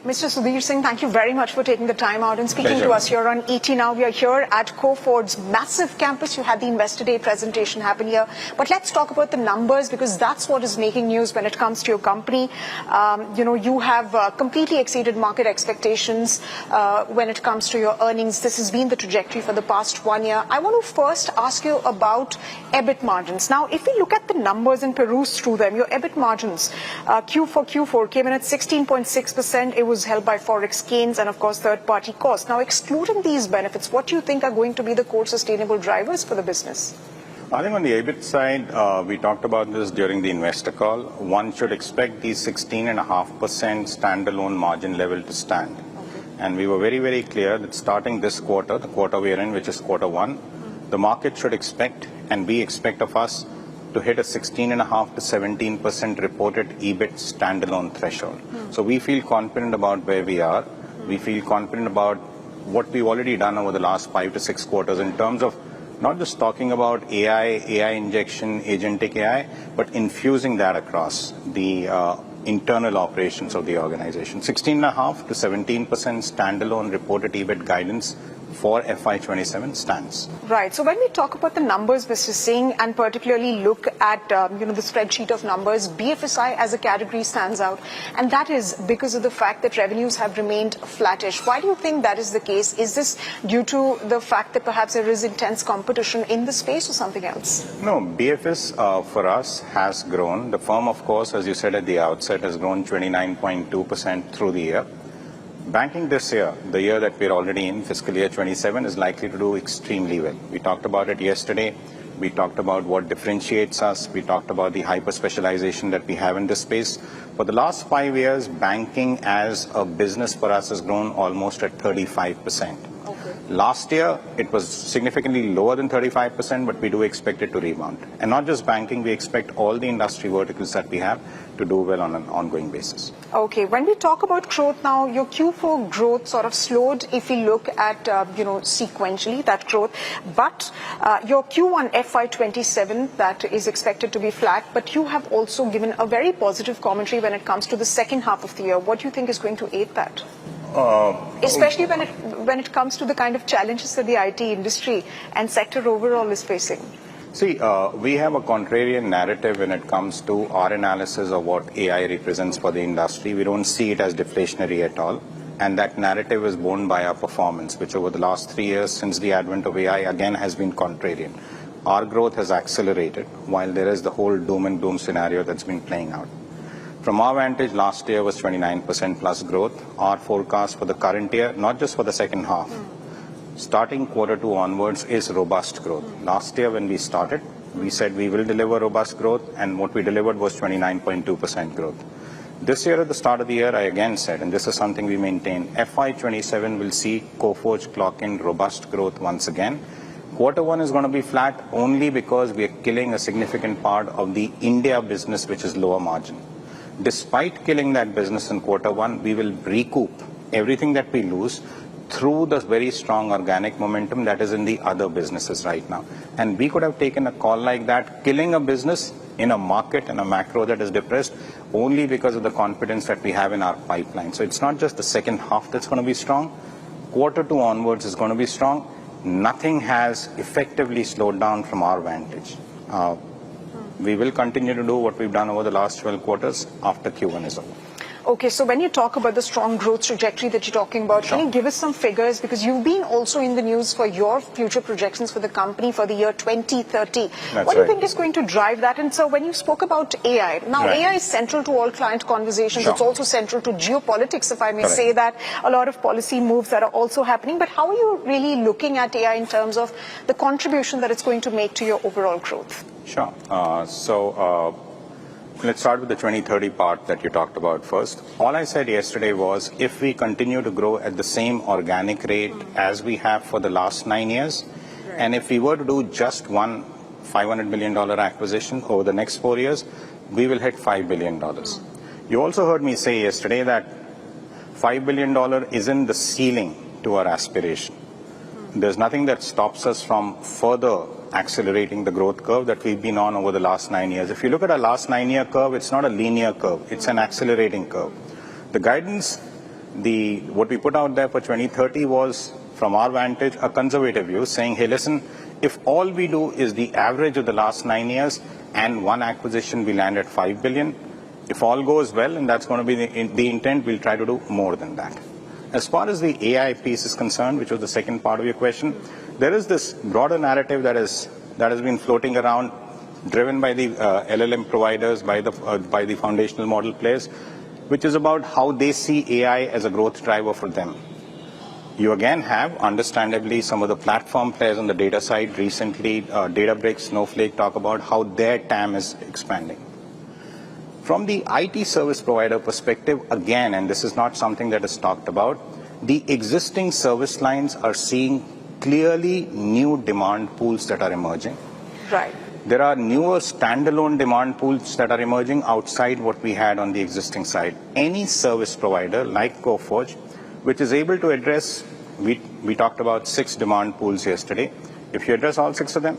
Mr. Sudhir Singh, thank you very much for taking the time out and speaking to us here on ET Now. We are here at Coforge's massive campus. You had the Investor Day presentation happen here. But let's talk about the numbers, because that's what is making news when it comes to your company. You have completely exceeded market expectations when it comes to your earnings. This has been the trajectory for the past 1 year. I want to first ask you about EBIT margins. Now, if we look at the numbers and peruse through them, your EBIT margins, Q4 came in at 16.6%. It was held by forex gains and, of course, third-party costs. Now, excluding these benefits, what do you think are going to be the core sustainable drivers for the business? I think on the EBIT side, we talked about this during the investor call. One should expect the 16.5% standalone margin level to stand. Okay. And we were very, very clear that starting this quarter, the quarter we are in, which is Q1, the market should expect, and we expect of us, to hit a 16.5% to 17% reported EBIT standalone threshold. So we feel confident about where we are. We feel confident about what we've already done over the last 5 to 6 quarters in terms of not just talking about AI injection, agentic AI, but infusing that across the internal operations of the organization. 16.5% to 17% standalone reported EBIT guidance for FY27 stands. Right. So when we talk about the numbers, Mr. Singh, and particularly look at the spreadsheet of numbers, BFSI as a category stands out, and that is because of the fact that revenues have remained flattish. Why do you think that is the case? Is this due to the fact that perhaps there is intense competition in the space or something else? No, BFS for us has grown. The firm, of course, as you said at the outset, has grown 29.2% through the year. Banking this year, the year that we're already in, fiscal year 27, is likely to do extremely well. We talked about it yesterday. We talked about what differentiates us. We talked about the hyper-specialization that we have in this space. For the last 5 years, banking as a business for us has grown almost at 35%. Okay. Last year, it was significantly lower than 35%, but we do expect it to rebound. And not just banking, we expect all the industry verticals that we have to do well on an ongoing basis. Okay, when we talk about growth now, your Q4 growth sort of slowed if we look at, sequentially, that growth. But your Q1 FY27, that is expected to be flat, but you have also given a very positive commentary when it comes to the second half of the year. What do you think is going to aid that? Especially when it comes to the kind of challenges that the IT industry and sector overall is facing. See, we have a contrarian narrative when it comes to our analysis of what AI represents for the industry. We don't see it as deflationary at all. And that narrative is borne by our performance, which over the last 3 years since the advent of AI, again, has been contrarian. Our growth has accelerated while there is the whole doom and gloom scenario that's been playing out. From our vantage, last year was 29% plus growth. Our forecast for the current year, not just for the second half, starting Q2 onwards, is robust growth. Last year when we started, we said we will deliver robust growth, and what we delivered was 29.2% growth. This year at the start of the year, I again said, and this is something we maintain, FY27 will see Coforge clock in robust growth once again. Q1 is going to be flat only because we are killing a significant part of the India business, which is lower margin. Despite killing that business in Q1, we will recoup everything that we lose through the very strong organic momentum that is in the other businesses right now. And we could have taken a call like that, killing a business in a market and a macro that is depressed, only because of the confidence that we have in our pipeline. So it's not just the second half that's going to be strong. Q2 onwards is going to be strong. Nothing has effectively slowed down from our vantage. We will continue to do what we've done over the last 12 quarters after Q1 is over. Okay, so when you talk about the strong growth trajectory that you're talking about, Can you give us some figures? Because you've been also in the news for your future projections for the company for the year 2030. What do you think is going to drive that? And so when you spoke about AI, now AI is central to all client conversations. It's also central to geopolitics, if I may say that. A lot of policy moves that are also happening. But how are you really looking at AI in terms of the contribution that it's going to make to your overall growth? Sure. Let's start with the 2030 part that you talked about first. All I said yesterday was if we continue to grow at the same organic rate as we have for the last 9 years, and if we were to do just one $500 million acquisition over the next 4 years, we will hit $5 billion. You also heard me say yesterday that $5 billion isn't the ceiling to our aspiration. There's nothing that stops us from further accelerating the growth curve that we've been on over the last 9 years. If you look at our last 9-year curve, it's not a linear curve. It's an accelerating curve. The guidance What we put out there for 2030 was, from our vantage, a conservative view, saying, hey, listen, if all we do is the average of the last 9 years and one acquisition, we land at 5 billion. If all goes well, and that's going to be the intent, we'll try to do more than that. As far as the AI piece is concerned, which was the second part of your question, there is this broader narrative that has been floating around, driven by the LLM providers, by the foundational model players, which is about how they see AI as a growth driver for them. You again have, understandably, some of the platform players on the data side. Recently, Databricks, Snowflake talk about how their TAM is expanding. From the IT service provider perspective, again, and this is not something that is talked about, the existing service lines are seeing clearly new demand pools that are emerging. Right. There are newer standalone demand pools that are emerging outside what we had on the existing side. Any service provider like Coforge, which is able to address, we talked about 6 demand pools yesterday. If you address all 6 of them,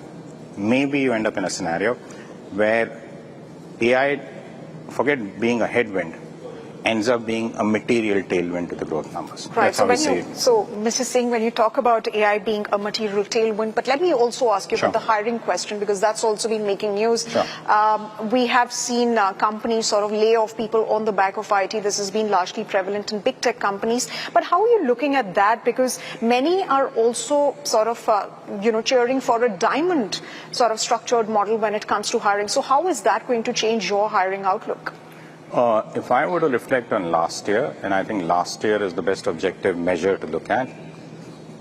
maybe you end up in a scenario where AI, forget being a headwind, ends up being a material tailwind to the growth numbers. Right. That's how we see it. So, Mr. Singh, when you talk about AI being a material tailwind, but let me also ask you Sure. about the hiring question, because that's also been making news. Sure. We have seen companies sort of lay off people on the back of IT. This has been largely prevalent in big tech companies. But how are you looking at that? Because many are also sort of, cheering for a diamond sort of structured model when it comes to hiring. So how is that going to change your hiring outlook? If I were to reflect on last year, and I think last year is the best objective measure to look at,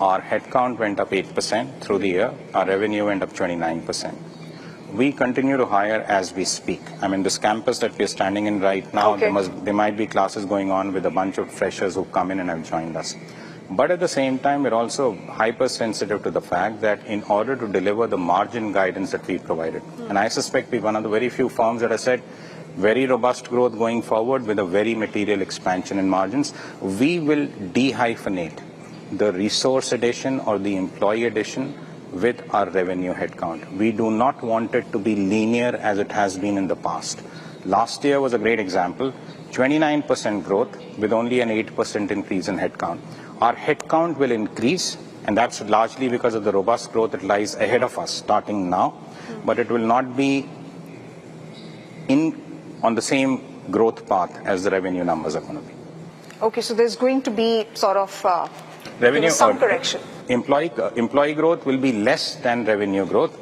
our headcount went up 8% through the year. Our revenue went up 29%. We continue to hire as we speak. I mean, this campus that we're standing in right now, Okay. there might be classes going on with a bunch of freshers who've come in and have joined us. But at the same time, we're also hypersensitive to the fact that in order to deliver the margin guidance that we provided, and I suspect we're one of the very few firms that have said, very robust growth going forward with a very material expansion in margins, we will dehyphenate the resource addition or the employee addition with our revenue headcount. We do not want it to be linear as it has been in the past. Last year was a great example, 29% growth with only an 8% increase in headcount. Our headcount will increase, and that's largely because of the robust growth that lies ahead of us starting now, but it will not be on the same growth path as the revenue numbers are going to be. Okay, so there's going to be sort of some correction. Employee growth will be less than revenue growth.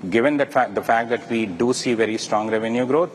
Given that the fact that we do see very strong revenue growth,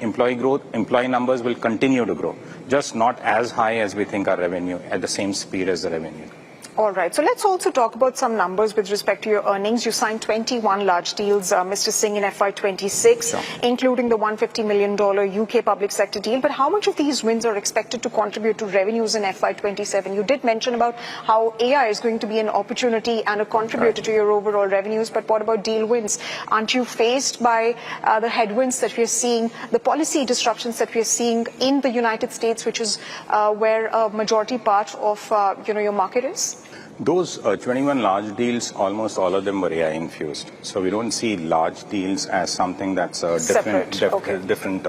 employee numbers will continue to grow, just not as high as we think our revenue, at the same speed as the revenue. All right. So let's also talk about some numbers with respect to your earnings. You signed 21 large deals, Mr. Singh, in FY26, Sure. including the $150 million UK public sector deal. But how much of these wins are expected to contribute to revenues in FY27? You did mention about how AI is going to be an opportunity and a contributor to your overall revenues. But what about deal wins? Aren't you faced by the headwinds that we're seeing, the policy disruptions that we're seeing in the United States, which is where a majority part of your market is? Those 21 large deals, almost all of them were AI infused. So we don't see large deals as something that's a different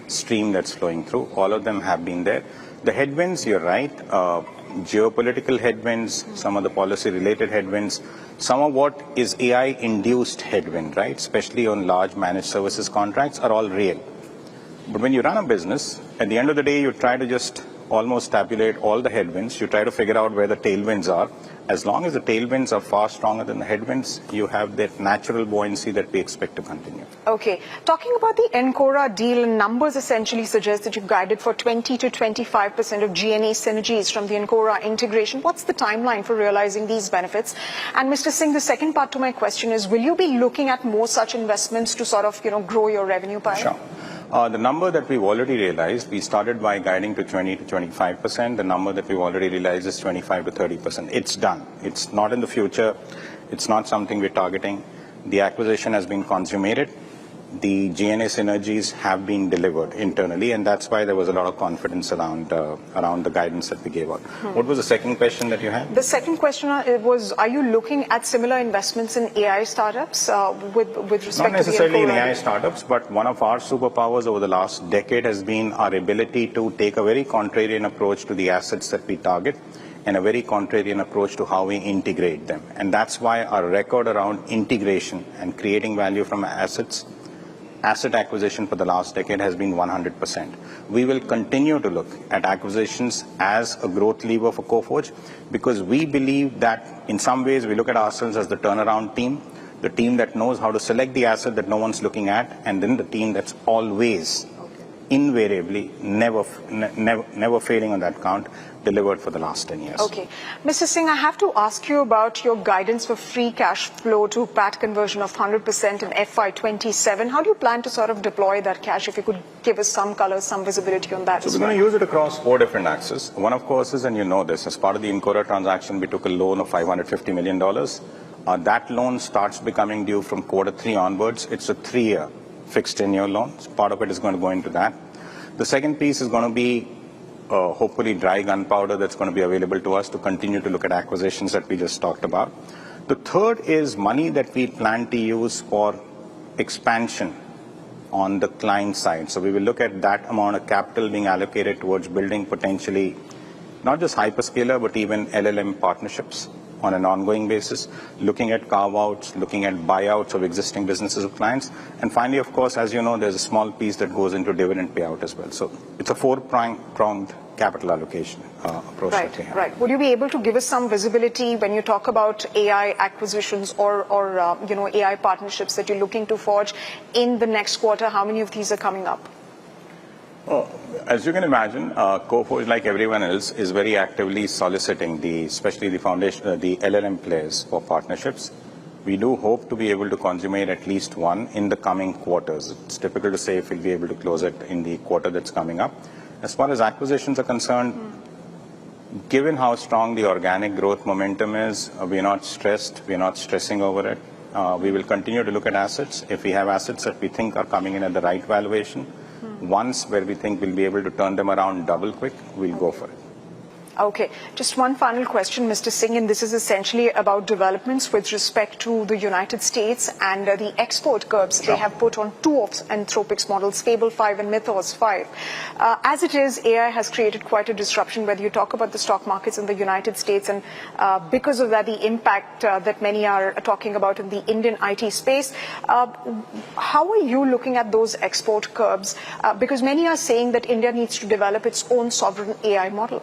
stream that's flowing through. All of them have been there. The headwinds, you're right, geopolitical headwinds, some of the policy related headwinds, some of what is AI induced headwind, right, especially on large managed services contracts, are all real. But when you run a business, at the end of the day, you try to just almost tabulate all the headwinds. You try to figure out where the tailwinds are. As long as the tailwinds are far stronger than the headwinds, you have that natural buoyancy that we expect to continue. Okay. Talking about the Encora deal, numbers essentially suggest that you've guided for 20 to 25% of G&A synergies from the Encora integration. What's the timeline for realizing these benefits? And Mr. Singh, the second part to my question is, will you be looking at more such investments to sort of, grow your revenue pie? Sure. The number that we've already realized, we started by guiding to 20 to 25%. The number that we've already realized is 25 to 30%. It's done. It's not in the future. It's not something we're targeting. The acquisition has been consummated. the G&A synergies have been delivered internally, and that's why there was a lot of confidence around the guidance that we gave out. What was the second question that you had? The second question was, are you looking at similar investments in AI startups with respect Not necessarily to in the AI startups, but one of our superpowers over the last decade has been our ability to take a very contrarian approach to the assets that we target and a very contrarian approach to how we integrate them. And that's why our record around integration and creating value from asset acquisition for the last decade has been 100%. We will continue to look at acquisitions as a growth lever for Coforge because we believe that in some ways we look at ourselves as the turnaround team, the team that knows how to select the asset that no one's looking at, and then the team that's always, invariably, never failing on that count, delivered for the last 10 years. Okay. Mr. Singh, I have to ask you about your guidance for free cash flow to PAT conversion of 100% in FY27. How do you plan to sort of deploy that cash? If you could give us some color, some visibility on that. So we're going to use it across 4 different axes. One, of course, is, and you know this, as part of the Encora transaction, we took a loan of $550 million. That loan starts becoming due from Q3 onwards. It's a 3-year fixed tenure loan. So part of it is going to go into that. The second piece is going to be hopefully dry gunpowder that's going to be available to us to continue to look at acquisitions that we just talked about. The third is money that we plan to use for expansion on the client side. So we will look at that amount of capital being allocated towards building potentially not just hyperscaler, but even LLM partnerships on an ongoing basis, looking at carve-outs, looking at buyouts of existing businesses of clients. And finally, of course, as you know, there's a small piece that goes into dividend payout as well. So it's a 4-pronged capital allocation approach that we have. Right. Would you be able to give us some visibility when you talk about AI acquisitions or AI partnerships that you're looking to forge in the next quarter? How many of these are coming up? Oh, as you can imagine, Coforge, like everyone else, is very actively soliciting especially the foundation, the LLM players for partnerships. We do hope to be able to consummate at least one in the coming quarters. It's difficult to say if we'll be able to close it in the quarter that's coming up. As far as acquisitions are concerned, given how strong the organic growth momentum is, we're not stressed. We're not stressing over it. We will continue to look at assets. If we have assets that we think are coming in at the right valuation, once where we think we'll be able to turn them around double quick, we'll go for it. Okay. Just one final question, Mr. Singh, and this is essentially about developments with respect to the United States and the export curbs they have put on 2 of Anthropic's models, Fable 5 and Mythos 5. As it is, AI has created quite a disruption, whether you talk about the stock markets in the United States, and because of that, the impact that many are talking about in the Indian IT space. How are you looking at those export curbs? Because many are saying that India needs to develop its own sovereign AI model.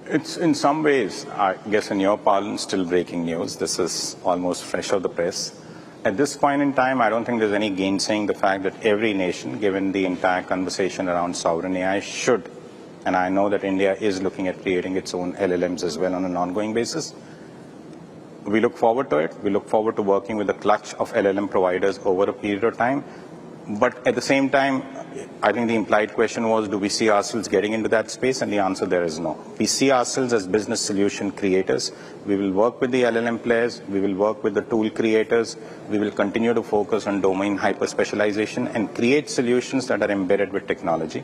It's in some ways, I guess in your parlance, still breaking news. This is almost fresh off the press. At this point in time, I don't think there's any gainsaying the fact that every nation, given the entire conversation around sovereign AI, should, and I know that India is looking at creating its own LLMs as well on an ongoing basis. We look forward to it. We look forward to working with a clutch of LLM providers over a period of time. But at the same time, I think the implied question was, do we see ourselves getting into that space? And the answer there is no. We see ourselves as business solution creators. We will work with the LLM players. We will work with the tool creators. We will continue to focus on domain hyper-specialization and create solutions that are embedded with technology.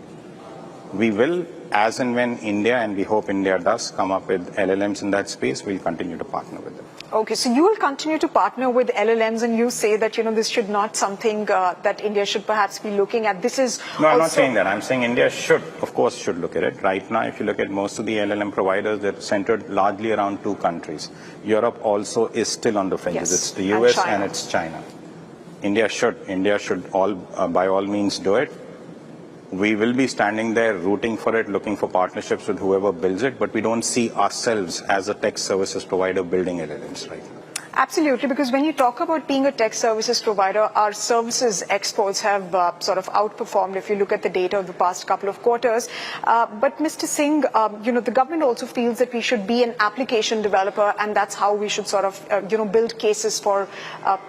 We will, as and when India, and we hope India does, come up with LLMs in that space, we'll continue to partner with them. Okay, so you will continue to partner with LLMs, and you say that, this should not something that India should perhaps be looking at. This is No, I'm not saying that. I'm saying India should, of course, should look at it. Right now, if you look at most of the LLM providers, they're centered largely around 2 countries. Europe also is still on the fringes. Yes, it's the US and it's China. India should by all means do it. We will be standing there rooting for it, looking for partnerships with whoever builds it, but we don't see ourselves as a tech services provider building LLMs right now. Absolutely, because when you talk about being a tech services provider, our services exports have sort of outperformed if you look at the data of the past couple of quarters. But Mr. Singh, the government also feels that we should be an application developer, and that's how we should sort of, build cases for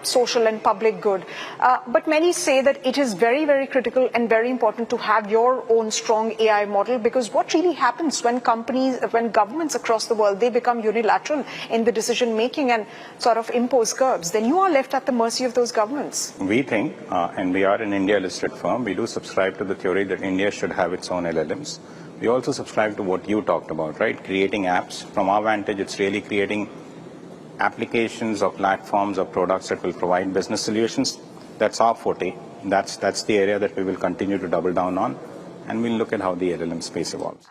social and public good. But many say that it is very, very critical and very important to have your own strong AI model, because what really happens when governments across the world, they become unilateral in the decision making and sort sort of impose curbs, then you are left at the mercy of those governments. We think, and we are an India-listed firm, we do subscribe to the theory that India should have its own LLMs. We also subscribe to what you talked about, right? Creating apps. From our vantage, it's really creating applications or platforms or products that will provide business solutions. That's our forte. That's the area that we will continue to double down on, and we'll look at how the LLM space evolves.